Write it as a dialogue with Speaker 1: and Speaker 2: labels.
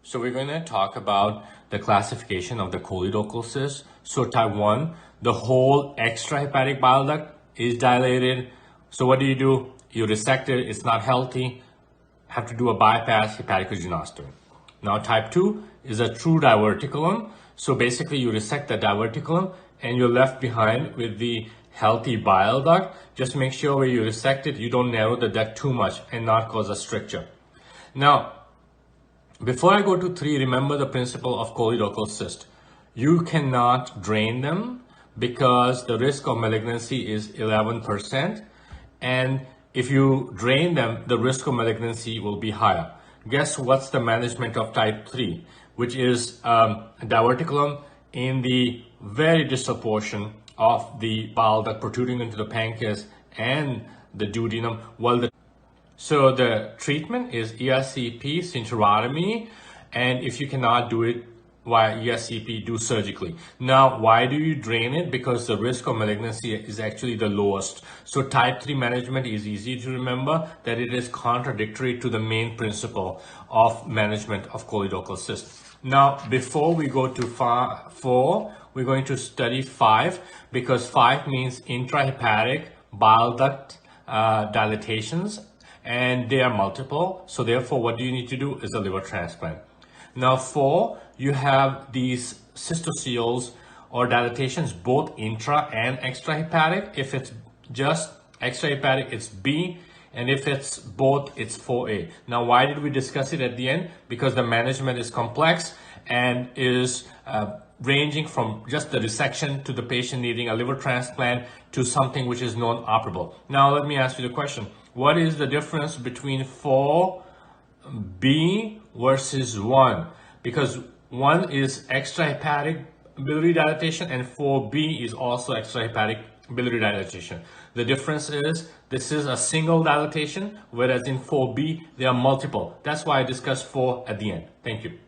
Speaker 1: So we're going to talk about the classification of the choledochal cysts. So type 1, the whole extrahepatic bile duct is dilated. So what do? You resect it, it's not healthy, have to do a bypass hepaticogynostomy. Now type 2 is a true diverticulum. So basically you resect the diverticulum and you're left behind with the healthy bile duct. Just make sure where you resect it, you don't narrow the duct too much and not cause a stricture. Now, before I go to 3, remember the principle of choledochal cyst. You cannot drain them because the risk of malignancy is 11%. And if you drain them, the risk of malignancy will be higher. Guess what's the management of type 3, which is diverticulum in the very distal portion of the bile duct protruding into the pancreas and the duodenum. So the treatment is ESCP, synthyrotomy, and if you cannot do it via ESCP, do surgically. Now, why do you drain it? Because the risk of malignancy is actually the lowest. So type 3 management is easy to remember that it is contradictory to the main principle of management of choledochal cysts. Now, before we go to 4, we're going to study 5 because 5 means intrahepatic bile duct dilatations. And they are multiple. So therefore, what do you need to do is a liver transplant. Now 4, you have these cystoceles or dilatations, both intra and extrahepatic. If it's just extrahepatic, it's B. And if it's both, it's 4A. Now, why did we discuss it at the end? Because the management is complex and is ranging from just the resection to the patient needing a liver transplant to something which is non-operable. Now, let me ask you the question. What is the difference between 4B versus 1? Because 1 is extrahepatic biliary dilatation and 4B is also extrahepatic biliary dilatation. The difference is this is a single dilatation, whereas in 4B, there are multiple. That's why I discussed 4 at the end. Thank you.